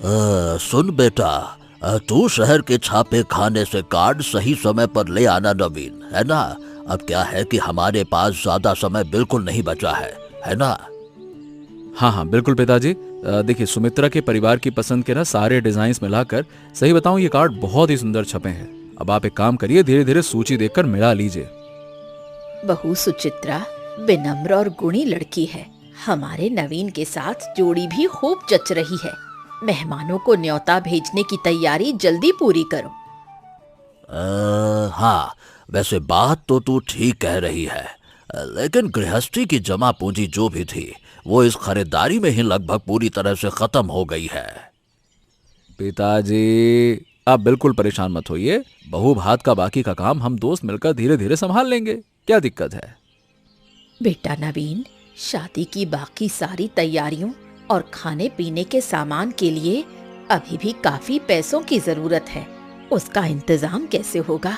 सुन बेटा, तू शहर के छापे खाने से कार्ड सही समय पर ले आना नवीन, है ना। अब क्या है कि हमारे पास ज्यादा समय बिल्कुल नहीं बचा है ना। हाँ हाँ बिल्कुल पिताजी। देखिए, सुमित्रा के परिवार की पसंद के ना सारे डिजाइन्स मिलाकर सही बताऊं ये कार्ड बहुत ही सुंदर छपे हैं। अब आप एक काम करिए, धीरे धीरे सूची देखकर मिला लीजिए। बहू सुचित्रा विनम्र और गुणी लड़की है। हमारे नवीन के साथ जोड़ी भी खूब जच रही है। मेहमानों को न्योता भेजने की तैयारी जल्दी पूरी करो। हाँ, वैसे बात तो तू ठीक कह रही है, लेकिन गृहस्थी की जमा पूंजी जो भी थी वो इस खरीदारी में ही लगभग पूरी तरह से खत्म हो गई है। पिताजी आप बिल्कुल परेशान मत होइए, बहू भात का बाकी का काम हम दोस्त मिलकर धीरे धीरे संभाल लेंगे। क्या दिक्कत है? बेटा नवीन, शादी की बाकी सारी तैयारियों और खाने पीने के सामान के लिए अभी भी काफी पैसों की जरूरत है। उसका इंतजाम कैसे होगा?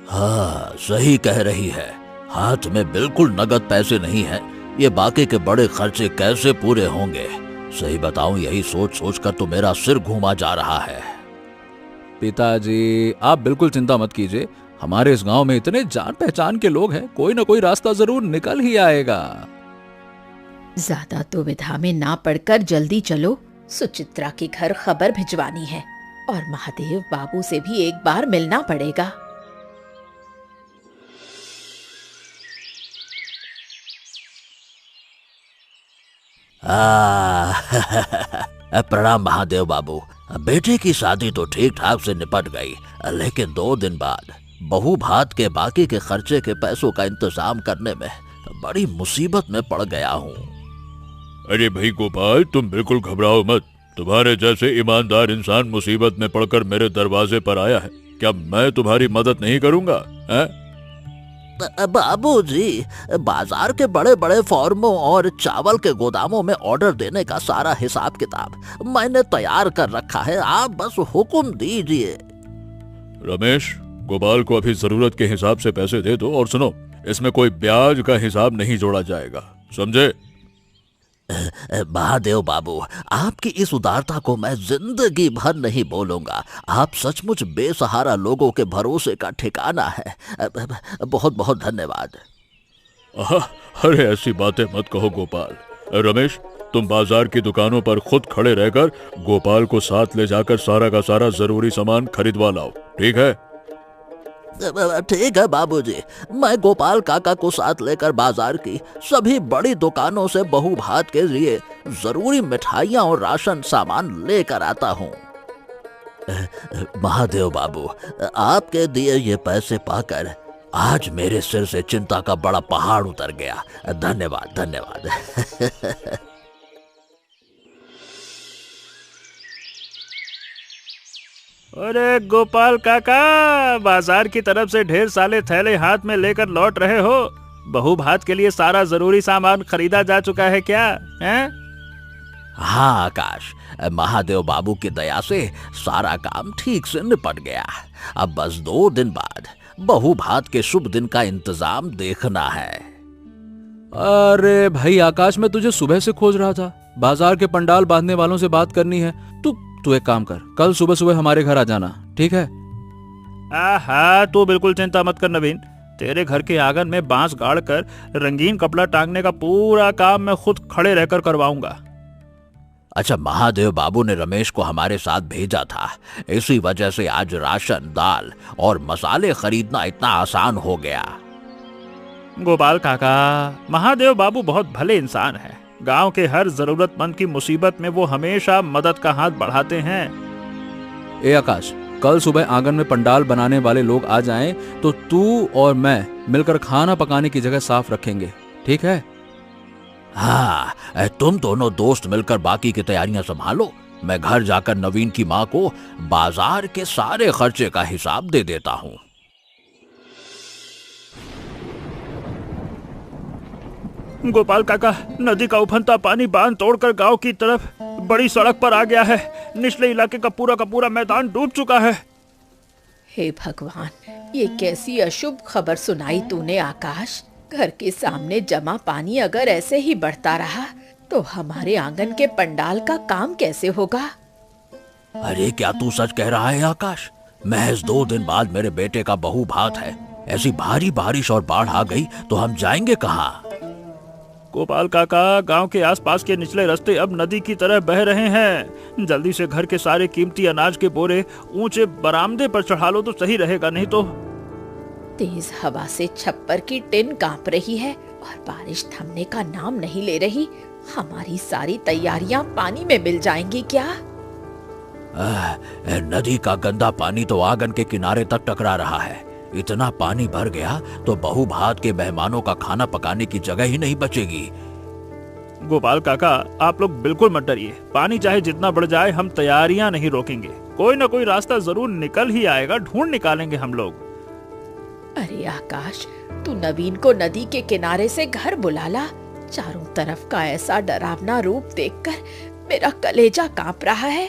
हाँ, सही कह रही है। हाथ में बिल्कुल नगद पैसे नहीं है। ये बाकी के बड़े खर्चे कैसे पूरे होंगे? सही बताऊं, यही सोच सोच कर तो मेरा सिर घूमा जा रहा है। पिताजी आप बिल्कुल चिंता मत कीजिए, हमारे इस गांव में इतने जान पहचान के लोग हैं, कोई ना कोई रास्ता जरूर निकल ही आएगा। ज्यादा दुविधा में ना पड़कर जल्दी चलो। सुचित्रा के घर खबर भिजवानी है और महादेव बाबू से भी एक बार मिलना पड़ेगा। प्रणाम महादेव बाबू। बेटे की शादी तो ठीक ठाक से निपट गई, लेकिन 2 दिन बाद बहू भात के बाकी के खर्चे के पैसों का इंतजाम करने में बड़ी मुसीबत में पड़ गया हूँ। अरे भाई गोपाल, तुम बिल्कुल घबराओ मत। तुम्हारे जैसे ईमानदार इंसान मुसीबत में पड़कर मेरे दरवाजे पर आया है, क्या मैं तुम्हारी मदद नहीं करूंगा? बाबूजी, बाजार के बड़े बड़े फॉर्मों और चावल के गोदामों में ऑर्डर देने का सारा हिसाब किताब मैंने तैयार कर रखा है, आप बस हुक्म दीजिए। रमेश, गोपाल को अभी जरूरत के हिसाब से पैसे दे दो, और सुनो, इसमें कोई ब्याज का हिसाब नहीं जोड़ा जाएगा, समझे? महादेव बाबू, आपकी इस उदारता को मैं जिंदगी भर नहीं बोलूंगा। आप सचमुच बेसहारा लोगों के भरोसे का ठिकाना है। बहुत बहुत धन्यवाद। अरे ऐसी बातें मत कहो गोपाल। रमेश, तुम बाजार की दुकानों पर खुद खड़े रहकर गोपाल को साथ ले जाकर सारा का सारा जरूरी सामान खरीदवा लाओ, ठीक है? ठीक है बाबूजी, मैं गोपाल काका को साथ लेकर बाजार की सभी बड़ी दुकानों से बहू भात के लिए जरूरी मिठाइयाँ और राशन सामान लेकर आता हूँ। महादेव बाबू, आपके दिए ये पैसे पाकर आज मेरे सिर से चिंता का बड़ा पहाड़ उतर गया। धन्यवाद धन्यवाद। अरे गोपाल काका, बाजार की तरफ से ढेर सारे थैले हाथ में लेकर लौट रहे हो। बहू भात के लिए सारा जरूरी सामान खरीदा जा चुका है क्या? हैं? हाँ आकाश, महादेव बाबू की दया से सारा काम ठीक से निपट गया। अब बस 2 दिन बाद बहू भात के शुभ दिन का इंतजाम देखना है। अरे भाई आकाश, मैं तुझे सुबह से खोज रहा था। बाजार के पंडाल बांधने वालों से बात करनी है। तू एक काम कर, कल सुबह सुबह हमारे घर आ जाना, ठीक है? हाँ, तू बिल्कुल चिंता मत कर नवीन। तेरे घर के आंगन में बांस गाड़ कर रंगीन कपड़ा टांगने का पूरा काम मैं खुद खड़े रहकर करवाऊंगा। अच्छा, महादेव बाबू ने रमेश को हमारे साथ भेजा था, इसी वजह से आज राशन, दाल और मसाले खरीदना इतना आसान हो गया। गोपाल काका, महादेव बाबू बहुत भले इंसान हैं। गांव के हर जरूरतमंद की मुसीबत में वो हमेशा मदद का हाथ बढ़ाते हैं। ए आकाश, कल सुबह आंगन में पंडाल बनाने वाले लोग आ जाएं तो तू और मैं मिलकर खाना पकाने की जगह साफ रखेंगे, ठीक है? हाँ, तुम दोनों दोस्त मिलकर बाकी की तैयारियां संभालो। मैं घर जाकर नवीन की माँ को बाजार के सारे खर्चे का हिसाब दे देता हूँ। गोपाल काका, नदी का उफनता पानी बांध तोड़कर गांव की तरफ बड़ी सड़क पर आ गया है। निचले इलाके का पूरा मैदान डूब चुका है। हे भगवान, ये कैसी अशुभ खबर सुनाई तूने आकाश। घर के सामने जमा पानी अगर ऐसे ही बढ़ता रहा तो हमारे आंगन के पंडाल का काम कैसे होगा? अरे क्या तू सच कह रहा है आकाश? महज 2 दिन बाद मेरे बेटे का बहू भात है। ऐसी भारी बारिश और बाढ़ आ गई तो हम जाएंगे कहाँ? गोपाल काका, गांव के आसपास के निचले रास्ते अब नदी की तरह बह रहे हैं। जल्दी से घर के सारे कीमती अनाज के बोरे ऊंचे बरामदे पर चढ़ा लो तो सही रहेगा, नहीं तो। तेज हवा से छप्पर की टिन कांप रही है और बारिश थमने का नाम नहीं ले रही। हमारी सारी तैयारियां पानी में मिल जाएंगी क्या? नदी का गंदा पानी तो आंगन के किनारे तक टकरा रहा है। इतना पानी भर गया तो बहू भात के मेहमानों का खाना पकाने की जगह ही नहीं बचेगी। गोपाल काका, आप लोग बिल्कुल मत डरिए। पानी चाहे जितना बढ़ जाए, हम तैयारियां नहीं रोकेंगे। कोई ना कोई रास्ता जरूर निकल ही आएगा, ढूंढ निकालेंगे हम लोग। अरे आकाश, तू नवीन को नदी के किनारे से घर बुला ला। चारों तरफ का ऐसा डरावना रूप देखकर मेरा कलेजा कांप रहा है।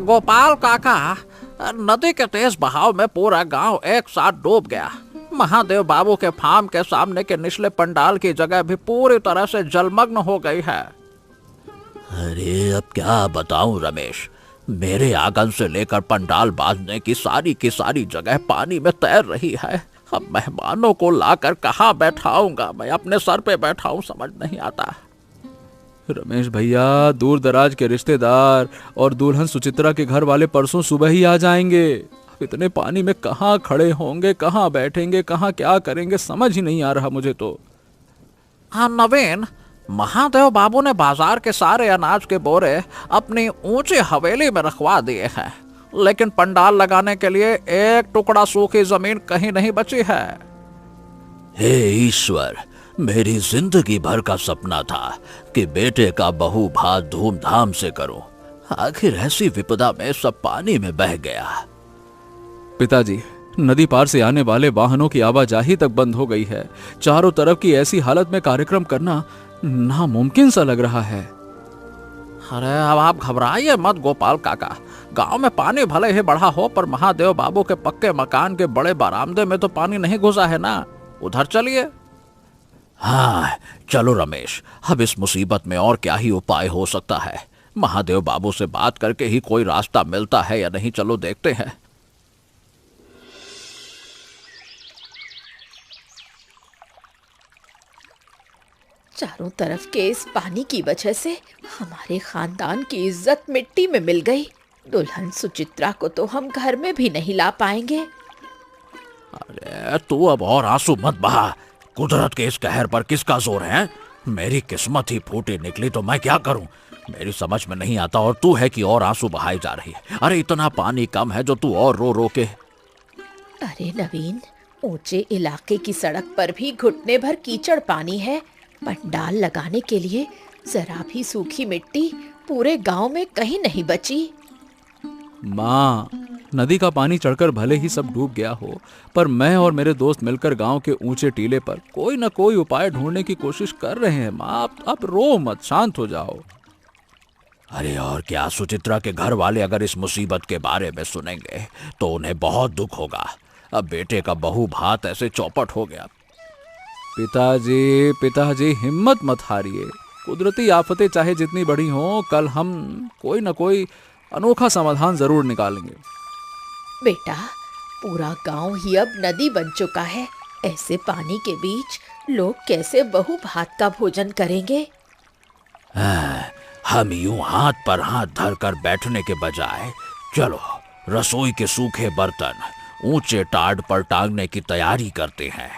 गोपाल काका, नदी के तेज बहाव में पूरा गांव एक साथ डूब गया। महादेव बाबू के फार्म के सामने के निचले पंडाल की जगह भी पूरी तरह से जलमग्न हो गई है। अरे अब क्या बताऊं रमेश, मेरे आंगन से लेकर पंडाल बांधने की सारी जगह पानी में तैर रही है। अब मेहमानों को लाकर कहाँ बैठाऊंगा? मैं अपने सर पे बैठाऊं, समझ नहीं आता। रमेश भैया, दूर दराज के रिश्तेदार और दुल्हन सुचित्रा के घर वाले परसों सुबह ही आ जाएंगे। इतने पानी में कहाँ खड़े होंगे, कहाँ बैठेंगे, कहाँ क्या करेंगे, समझ ही नहीं आ रहा मुझे तो। हाँ नवीन, महादेव बाबू ने बाजार के सारे अनाज के बोरे अपनी ऊंची हवेली में रखवा दिए हैं, लेकिन पंडाल लगाने के लिए एक टुकड़ा सूखी जमीन कहीं नहीं बची है। हे ईश्वर, मेरी जिंदगी भर का सपना था कि बेटे का बहू भात धूमधाम से करूं। आखिर ऐसी विपदा में सब पानी में बह गया। पिताजी, नदी पार से आने वाले वाहनों की आवाजाही तक बंद हो गई है। चारों तरफ की ऐसी हालत में कार्यक्रम करना नामुमकिन सा लग रहा है। अरे अब आप घबराइए मत गोपाल काका। गांव में पानी भले ही बढ़ा हो, पर महादेव बाबू के पक्के मकान के बड़े बरामदे में तो पानी नहीं घुसा है ना। उधर चलिए। हाँ चलो रमेश, अब इस मुसीबत में और क्या ही उपाय हो सकता है। महादेव बाबू से बात करके ही कोई रास्ता मिलता है या नहीं, चलो देखते हैं। चारों तरफ के इस पानी की वजह से हमारे खानदान की इज्जत मिट्टी में मिल गई। दुल्हन सुचित्रा को तो हम घर में भी नहीं ला पाएंगे। अरे तू अब और आंसू मत बहा। कुदरत के इस कहर पर किसका जोर है? मेरी किस्मत ही फूटी निकली तो मैं क्या करूं? मेरी समझ में नहीं आता और तू है कि और आंसू बहाई जा रही है। अरे इतना पानी कम है जो तू और रो रो के। अरे नवीन, ऊंचे इलाके की सड़क पर भी घुटने भर कीचड़ पानी है। पंडाल लगाने के लिए जरा भी सूखी मिट्टी पूरे गांव में कहीं नहीं बची। माँ, नदी का पानी चढ़कर भले ही सब डूब गया हो, पर मैं और मेरे दोस्त मिलकर गांव के ऊंचे टीले पर कोई न कोई उपाय ढूंढने की कोशिश कर रहे हैं। माँ, आप रो मत, शांत हो जाओ। अरे और क्या, सुचित्रा के घर वाले अगर इस मुसीबत के बारे में सुनेंगे तो उन्हें बहुत दुख होगा। अब बेटे का बहू भात ऐसे चौपट हो गया। पिताजी हिम्मत मत हारिए। कुदरती आफतें चाहे जितनी बड़ी हों, कल हम कोई न कोई अनोखा समाधान जरूर निकालेंगे। बेटा, पूरा गांव ही अब नदी बन चुका है। ऐसे पानी के बीच लोग कैसे बहू भात का भोजन करेंगे? हम यूं हाथ पर हाथ धरकर बैठने के बजाय चलो रसोई के सूखे बर्तन ऊंचे टाड़ पर टांगने की तैयारी करते हैं।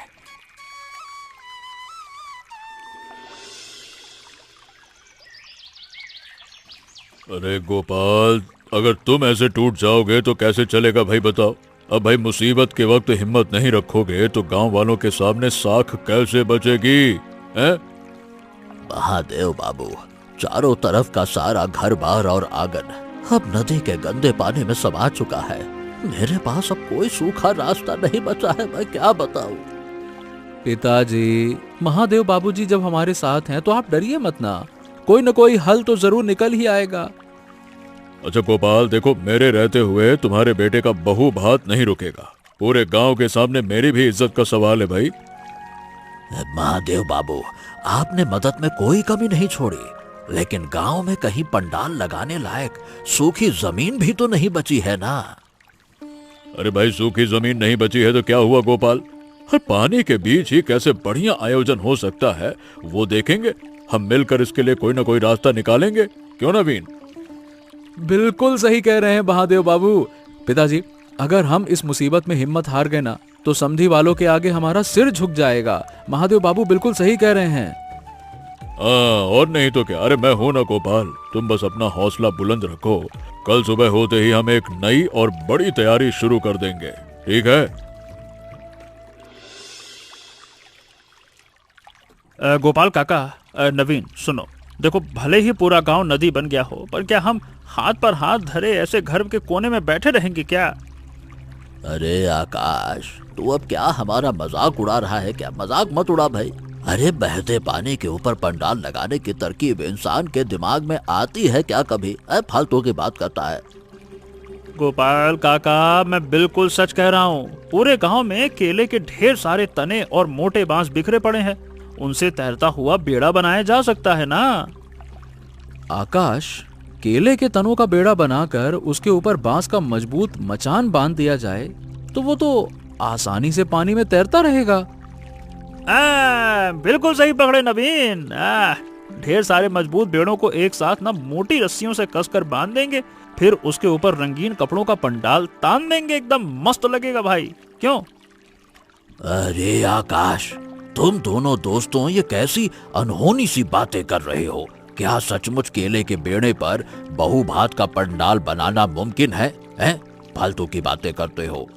अरे गोपाल, अगर तुम ऐसे टूट जाओगे तो कैसे चलेगा भाई, बताओ। अब भाई मुसीबत के वक्त हिम्मत नहीं रखोगे तो गांव वालों के सामने साख कैसे बचेगी, हैं? महादेव बाबू, चारों तरफ का सारा घर बार और आंगन अब नदी के गंदे पानी में समा चुका है। मेरे पास अब कोई सूखा रास्ता नहीं बचा है, मैं क्या बताऊं। पिताजी, महादेव बाबूजी जब हमारे साथ हैं तो आप डरिए मत ना। कोई न कोई हल तो जरूर निकल ही आएगा। अच्छा गोपाल देखो, मेरे रहते हुए तुम्हारे बेटे का बहू भात नहीं रुकेगा। पूरे गांव के सामने मेरी भी इज्जत का सवाल है भाई। महादेव बाबू, आपने मदद में कोई कमी नहीं छोड़ी, लेकिन गांव में कहीं पंडाल लगाने लायक सूखी जमीन भी तो नहीं बची है ना। अरे भाई, सूखी जमीन नहीं बची है तो क्या हुआ गोपाल? हर पानी के बीच ही कैसे बढ़िया आयोजन हो सकता है वो देखेंगे। हम मिलकर इसके लिए कोई ना कोई रास्ता निकालेंगे, क्यों नवीन? बिल्कुल सही कह रहे हैं महादेव बाबू। पिताजी, अगर हम इस मुसीबत में हिम्मत हार गए ना तो समधी वालों के आगे हमारा सिर झुक जाएगा। महादेव बाबू बिल्कुल सही कह रहे हैं। और नहीं तो क्या। अरे मैं हूं ना गोपाल, तुम बस अपना हौसला बुलंद रखो। कल सुबह होते ही हम एक नई और बड़ी तैयारी शुरू कर देंगे, ठीक है? गोपाल काका, नवीन सुनो, देखो भले ही पूरा गांव नदी बन गया हो, पर क्या हम हाथ पर हाथ धरे ऐसे घर के कोने में बैठे रहेंगे क्या? अरे आकाश, तू अब क्या हमारा मजाक उड़ा रहा है क्या? मजाक मत उड़ा भाई। अरे बहते पानी के ऊपर पंडाल लगाने की तरकीब इंसान के दिमाग में आती है क्या कभी? फालतू की बात करता है। गोपाल काका, मैं बिल्कुल सच कह रहा हूँ। पूरे गांव में केले के ढेर सारे तने और मोटे बांस बिखरे पड़े हैं, उनसे तैरता हुआ बेड़ा बनाया जा सकता है ना। आकाश, केले के तनों का बेड़ा बनाकर उसके ऊपर बांस का मजबूत मचान बांध दिया जाए तो वो तो आसानी से पानी में तैरता रहेगा। बिल्कुल सही पकड़े नवीन। ढेर सारे मजबूत बेड़ों को एक साथ ना मोटी रस्सियों से कसकर बांध देंगे, फिर उसके ऊपर रंगीन कपड़ों का पंडाल तान देंगे, एकदम मस्त लगेगा भाई, क्यों? अरे आकाश, तुम दोनों दोस्तों ये कैसी अनहोनी सी बातें कर रहे हो? क्या सचमुच केले के बेड़े पर बहुभात का पंडाल बनाना मुमकिन है? फालतू की बातें करते हो।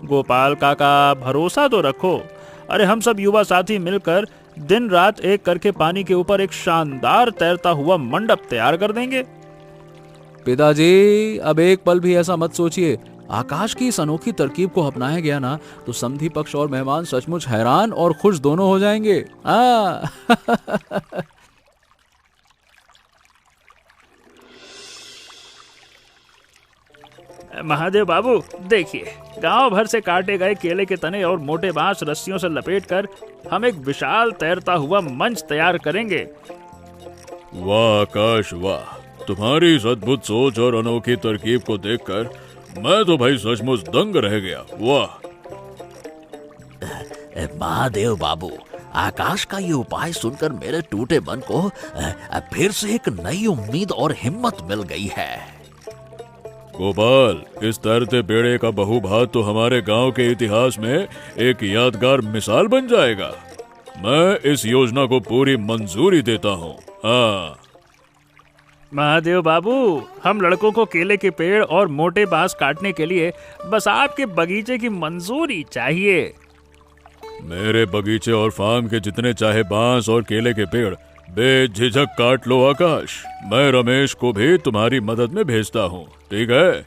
गोपाल काका, भरोसा तो रखो। अरे हम सब युवा साथी मिलकर दिन रात एक करके पानी के ऊपर एक शानदार तैरता हुआ मंडप तैयार कर देंगे। पिताजी, अब एक पल भी ऐसा मत सोचिए। आकाश की इस अनोखी तरकीब को अपनाया गया ना तो समधी पक्ष और मेहमान सचमुच हैरान और खुश दोनों हो जाएंगे। महादेव बाबू, देखिए, गांव भर से काटे गए केले के तने और मोटे बांस रस्सियों से लपेटकर हम एक विशाल तैरता हुआ मंच तैयार करेंगे। वाह आकाश वाह, तुम्हारी इस अद्भुत सोच और अनोखी तरकीब को देखकर मैं तो भाई सचमुच दंग रह गया। वाह महादेव बाबू, आकाश का ये उपाय सुनकर मेरे टूटे मन को फिर से एक नई उम्मीद और हिम्मत मिल गई है। गोपाल, इस तैरते बेड़े का बहुभात तो हमारे गांव के इतिहास में एक यादगार मिसाल बन जाएगा। मैं इस योजना को पूरी मंजूरी देता हूँ। हाँ महादेव बाबू, हम लड़कों को केले के पेड़ और मोटे बांस काटने के लिए बस आपके बगीचे की मंजूरी चाहिए। मेरे बगीचे और फार्म के जितने चाहे बांस और केले के पेड़ बेझिझक काट लो आकाश। मैं रमेश को भी तुम्हारी मदद में भेजता हूँ, ठीक है?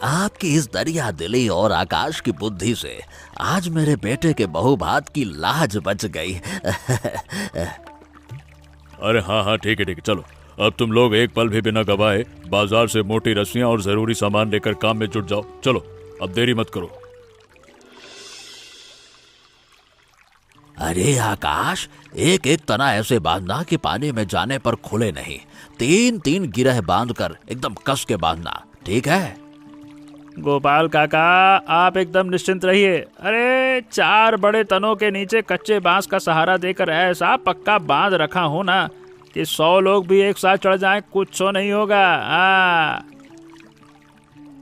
आपकी इस दरिया दिली और आकाश की बुद्धि से आज मेरे बेटे के बहुभात की लाज बच गई। अरे हाँ, ठीक है, चलो अब तुम लोग एक पल भी बिना गवाए बाजार से मोटी रस्सियां और जरूरी सामान लेकर काम में जुट जाओ। चलो, अब देरी मत करो। अरे आकाश, एक एक तना ऐसे बांधना कि पानी में जाने पर खुले नहीं। 3-3 गिरह बांधकर एकदम कस के बांधना, ठीक है? गोपाल काका, आप एकदम निश्चिंत रहिए। अरे 4 बड़े तनों के नीचे कच्चे बांस का सहारा देकर ऐसा पक्का बांध रखा हो ना कि 100 लोग भी एक साथ चढ़ जाएं, कुछ तो नहीं होगा।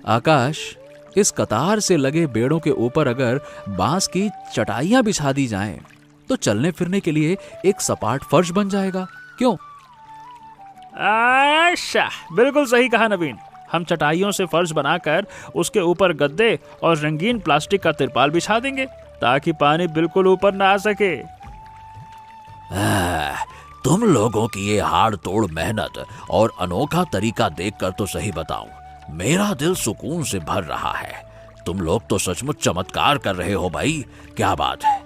आकाश, इस कतार से लगे बेड़ों के ऊपर अगर बांस की चटाइयां बिछा दी जाएं, तो चलने फिरने के लिए एक सपाट फर्श बन जाएगा, क्यों? अच्छा, बिल्कुल सही कहा नवीन। हम चटाइयों से फर्श बनाकर उसके ऊपर गद्दे और रंगीन प्लास्टिक का तिरपाल बिछा देंगे ताकि पानी बिल्कुल ऊपर ना आ सके। तुम लोगों की ये हाड़ तोड़ मेहनत और अनोखा तरीका देखकर तो सही बताऊं, मेरा दिल सुकून से भर रहा है। तुम लोग तो सचमुच चमत्कार कर रहे हो भाई, क्या बात है।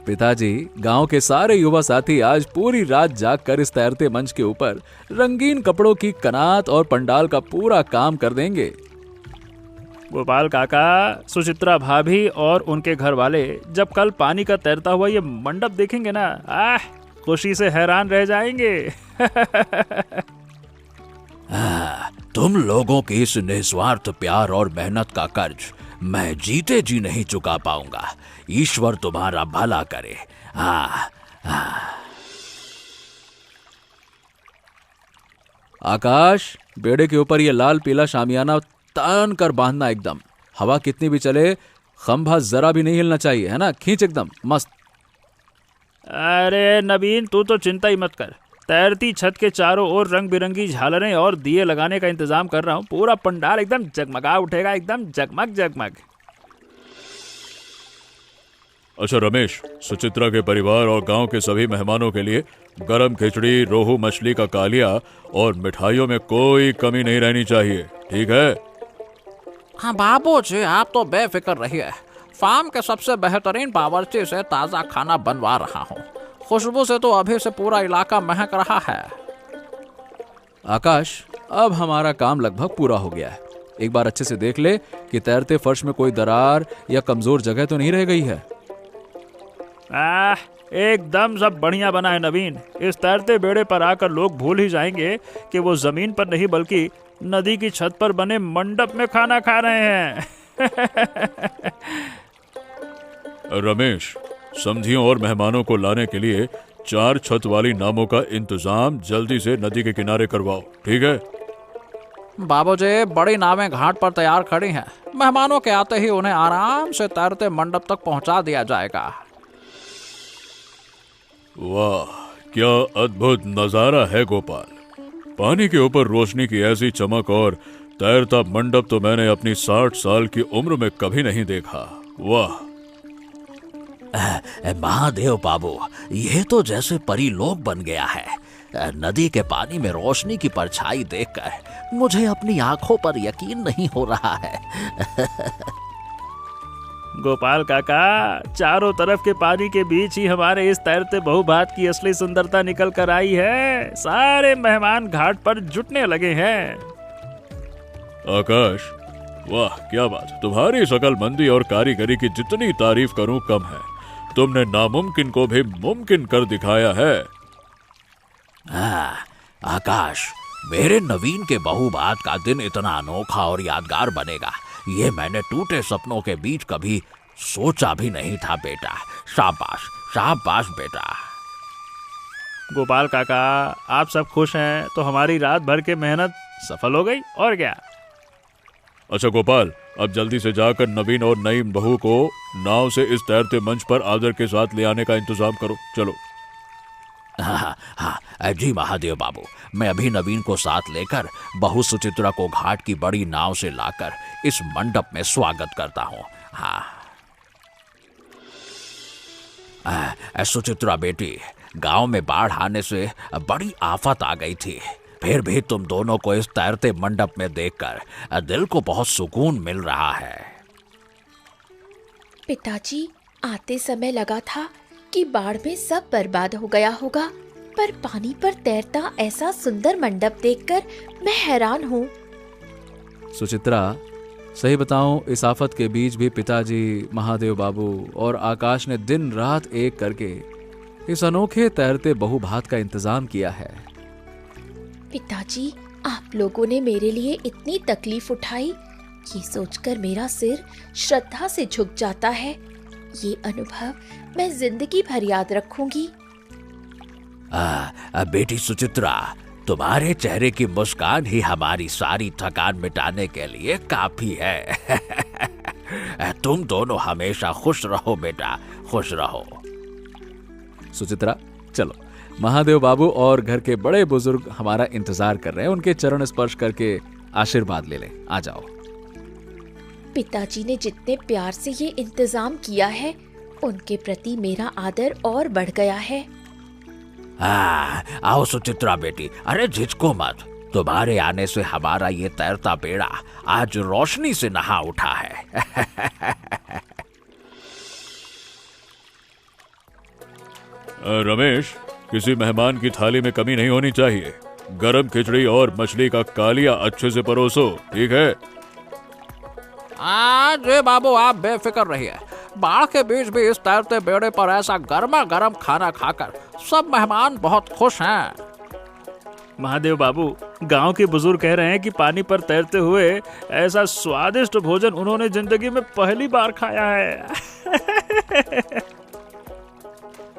पिताजी, गांव के सारे युवा साथी आज पूरी रात जागकर इस तैरते मंच के ऊपर रंगीन कपड़ों की कनात और पंडाल का पूरा काम कर देंगे। गोपाल काका, सुचित्रा भाभी और उनके घर वाले जब कल पानी का तैरता हुआ ये मंडप देखेंगे ना, खुशी से हैरान रह जाएंगे। तुम लोगों के इस निस्वार्थ प्यार और मेहनत का कर्ज मैं जीते जी नहीं चुका पाऊंगा। ईश्वर तुम्हारा भला करे। आकाश, बेड़े के ऊपर ये लाल पीला शामियाना तान कर बांधना एकदम। हवा कितनी भी चले, खंभा जरा भी नहीं हिलना चाहिए, है ना? खींच एकदम मस्त। अरे नवीन, तू तो चिंता ही मत कर। तैरती छत के चारों ओर रंग बिरंगी झालरें और दिए लगाने का इंतजाम कर रहा हूँ। पूरा पंडाल एकदम जगमगा उठेगा, एकदम जगमग जगमग। अच्छा रमेश, सुचित्रा के परिवार और गांव के सभी मेहमानों के लिए गरम खिचड़ी, रोहू मछली का कालिया और मिठाइयों में कोई कमी नहीं रहनी चाहिए, ठीक है? हाँ बाबूजी, आप तो बेफिक्र रहिए। फार्म के सबसे बेहतरीन बावर्ची से ताज़ा खाना बनवा रहा हूँ। खुशबू से तो अभी से पूरा इलाका महक रहा है। आकाश, अब हमारा काम लगभग पूरा हो गया है। एक बार अच्छे से देख ले कि तैरते फर्श में कोई दरार या कमजोर जगह तो नहीं रह गई है। एकदम सब बढ़िया बना है नवीन। इस तैरते बेड़े पर आकर लोग भूल ही जाएंगे कि वो जमीन पर नहीं बल्कि नदी की छत पर बने मंडप में खाना खा रहे हैं। रमेश, समधियों और मेहमानों को लाने के लिए 4 छत वाली नावों का इंतजाम जल्दी से नदी के किनारे करवाओ, ठीक है? बाबूजी, बड़ी नावें घाट पर तैयार खड़ी हैं। मेहमानों के आते ही उन्हें आराम से तैरते मंडप तक पहुंचा दिया जाएगा। वाह, क्या अद्भुत नजारा है गोपाल। पानी के ऊपर रोशनी की ऐसी चमक और तैरता मंडप तो मैंने अपनी 60 साल की उम्र में कभी नहीं देखा। वाह। महादेव बाबू, ये तो जैसे परी लोक बन गया है। नदी के पानी में रोशनी की परछाई देखकर मुझे अपनी आंखों पर यकीन नहीं हो रहा है। गोपाल काका, चारों तरफ के पानी के बीच ही हमारे इस तैरते बहुभात की असली सुंदरता निकल कर आई है। सारे मेहमान घाट पर जुटने लगे हैं। आकाश, वाह क्या बात। तुम्हारी शकलमंदी और कारीगरी की जितनी तारीफ करूं कम है। तुमने नामुमकिन को भी मुमकिन कर दिखाया है। आकाश, मेरे नवीन के बहुबात का दिन इतना अनोखा और यादगार बनेगा, ये मैंने टूटे सपनों के बीच कभी सोचा भी नहीं था बेटा। शाबाश शाबाश बेटा। गोपाल काका, आप सब खुश हैं तो हमारी रात भर की मेहनत सफल हो गई, और क्या। अच्छा गोपाल, अब जल्दी से जाकर नवीन और नई बहू को नाव से इस तैरते मंच पर आदर के साथ ले आने का इंतजाम करो। चलो। हाँ जी महादेव बाबू, मैं अभी नवीन को साथ लेकर बहू सुचित्रा को घाट की बड़ी नाव से लाकर इस मंडप में स्वागत करता हूँ। सुचित्रा बेटी, गांव में बाढ़ आने से बड़ी आफत आ गई थी, फिर भी तुम दोनों को इस तैरते मंडप में देखकर दिल को बहुत सुकून मिल रहा है। पिताजी, आते समय लगा था कि बाढ़ में सब बर्बाद हो गया होगा, पर पानी पर तैरता ऐसा सुंदर मंडप देखकर मैं हैरान हूँ। सुचित्रा, सही बताऊं, इस आफत के बीच भी पिताजी, महादेव बाबू और आकाश ने दिन रात एक करके इस अनोखे तैरते बहुभात का इंतजाम किया है। पिताजी, आप लोगों ने मेरे लिए इतनी तकलीफ उठाई, ये सोचकर मेरा सिर श्रद्धा से झुक जाता है। ये अनुभव मैं जिंदगी भर याद रखूंगी। बेटी सुचित्रा, तुम्हारे चेहरे की मुस्कान ही हमारी सारी थकान मिटाने के लिए काफी है। तुम दोनों हमेशा खुश रहो बेटा, खुश रहो। सुचित्रा, चलो, महादेव बाबू और घर के बड़े बुजुर्ग हमारा इंतजार कर रहे हैं, उनके चरण स्पर्श करके आशीर्वाद ले लें। आ जाओ। पिताजी ने जितने प्यार से ये इंतजाम किया है, उनके प्रति मेरा आदर और बढ़ गया है। आओ सुचित्रा बेटी, अरे झिझको मत, तुम्हारे आने से हमारा ये तैरता बेड़ा आज रोशनी से नहा उठा है। रमेश, किसी मेहमान की थाली में कमी नहीं होनी चाहिए। गरम खिचड़ी और मछली का कालिया अच्छे से परोसो, ठीक है? जी बाबू, आप बेफिक्र रहिए। बाढ़ के बीच भी इस तैरते बेड़े पर ऐसा गर्मा गर्म खाना खाकर सब मेहमान बहुत खुश हैं। महादेव बाबू, गांव के बुजुर्ग कह रहे हैं कि पानी पर तैरते हुए ऐसा स्वादिष्ट भोजन उन्होंने जिंदगी में पहली बार खाया है।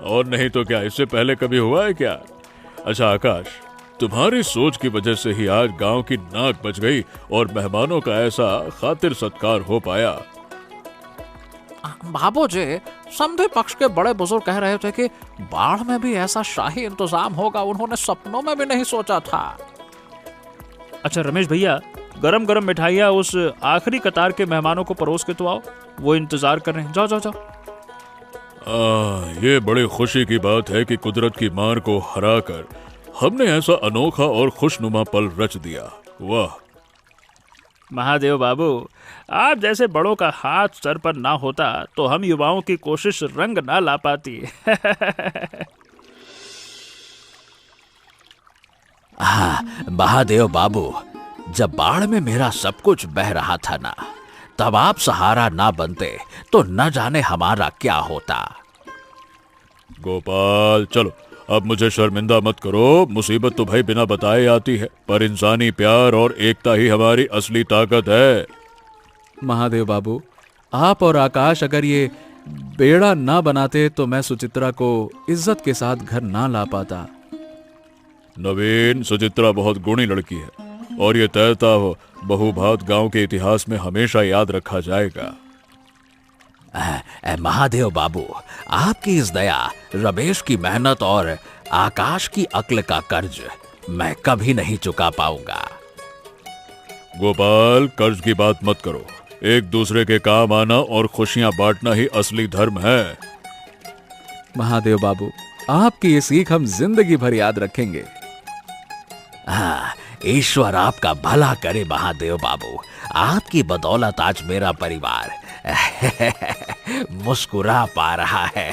और नहीं तो क्या, इससे पहले कभी हुआ है क्या? अच्छा आकाश, तुम्हारी सोच की वजह से ही आज गांव की नाक बच गई और मेहमानों का ऐसा खातिर सत्कार हो पाया। बाबू जी, समधी पक्ष के बड़े बुजुर्ग कह रहे थे कि बाढ़ में भी ऐसा शाही इंतजाम होगा, उन्होंने सपनों में भी नहीं सोचा था। अच्छा रमेश भैया, गरम गरम मिठाइयाँ उस आखिरी कतार के मेहमानों को परोस के तो आओ, वो इंतजार कर रहे हैं। जाओ जाओ जाओ। ये बड़ी खुशी की बात है कि कुदरत की मार को हराकर हमने ऐसा अनोखा और खुशनुमा पल रच दिया। वाह महादेव बाबू, आप जैसे बड़ों का हाथ सर पर ना होता तो हम युवाओं की कोशिश रंग ना ला पाती। महादेव बाबू, जब बाढ़ में मेरा सब कुछ बह रहा था ना, तब आप सहारा ना बनते तो न जाने हमारा क्या होता। गोपाल, चलो अब मुझे शर्मिंदा मत करो। मुसीबत तो भाई बिना बताए आती है, पर इंसानी प्यार और एकता ही हमारी असली ताकत है। महादेव बाबू, आप और आकाश अगर ये बेड़ा ना बनाते तो मैं सुचित्रा को इज्जत के साथ घर ना ला पाता। नवीन, सुचित्रा बहुत गुणी लड़की है और ये तैरता हो बहुभात गांव के इतिहास में हमेशा याद रखा जाएगा। महादेव बाबू, आपकी इस दया, रमेश की मेहनत और आकाश की अक्ल का कर्ज मैं कभी नहीं चुका पाऊंगा। गोपाल, कर्ज की बात मत करो। एक दूसरे के काम आना और खुशियां बांटना ही असली धर्म है। महादेव बाबू, आपकी ये सीख हम जिंदगी भर याद रखेंगे। ईश्वर आपका भला करे महादेव बाबू। आपकी बदौलत आज मेरा परिवार मुस्कुरा पा रहा है।